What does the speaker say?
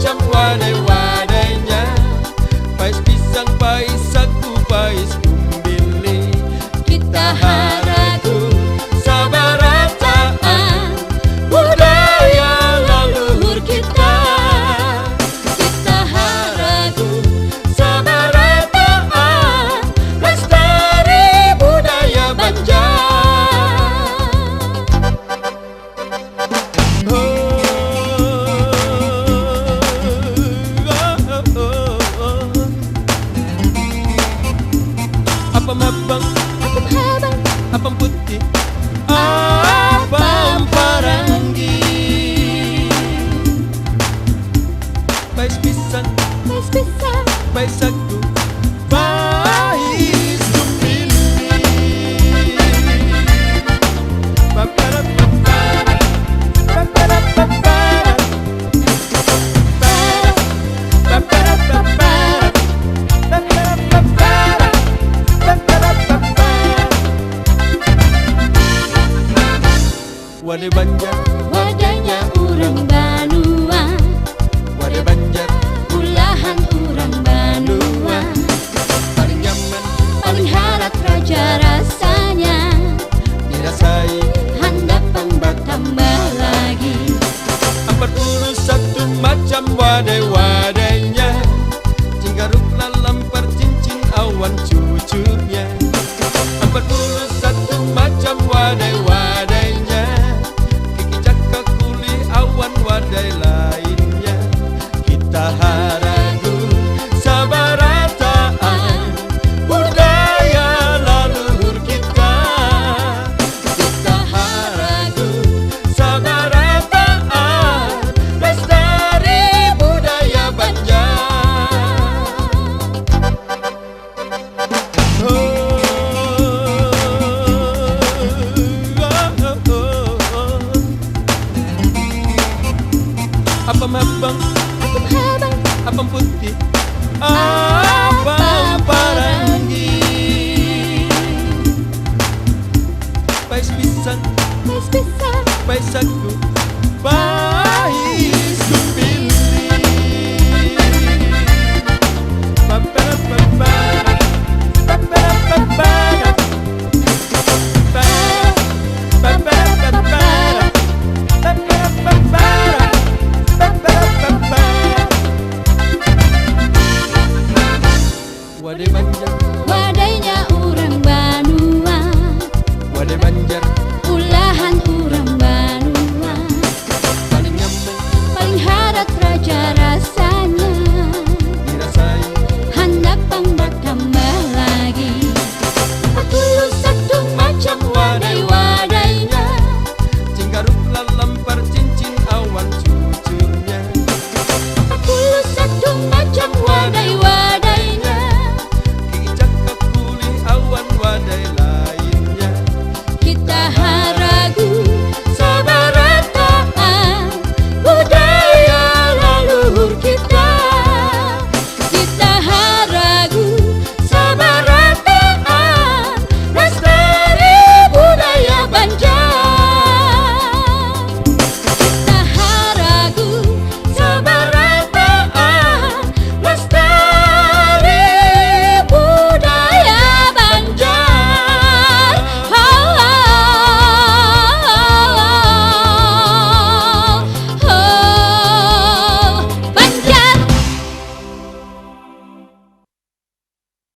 macam wadai-wadainya. Pais pisang, pais sagu, pais kumbili. Kita haragu sabarataan budaya leluhur kita. Kita haragu sabarataan lestari budaya Banjar. Apam abang, apam putih, apam parangi. Pais pisang, pais sagu, pais kumbili. Paparapapara, paparapapara, paparapapara, paparapapara. Wadai Banjar, Wadainya urang Banua, wadai Banjar, ulahan urang Banua. paling nyaman, Paling harat raja rasanya, dirasai handapang bertambah lagi. 41 macam wadai-wadainya. Cinggaruk lalam percincin awan cucurnya. 41 macam wadai-wadainya. Kiki caka kuli awan wadai lainnya. Kita haragu sabarataan budaya leluhur kita. Kita haragu sabarataan lestari budaya Banjar. Apam abang, apam putih, apam parangi. Pais pisang, pais sagu, pais kumbili. Paparapapara, paparapapara, paparapapara, paparapapara. Wadai Banjar,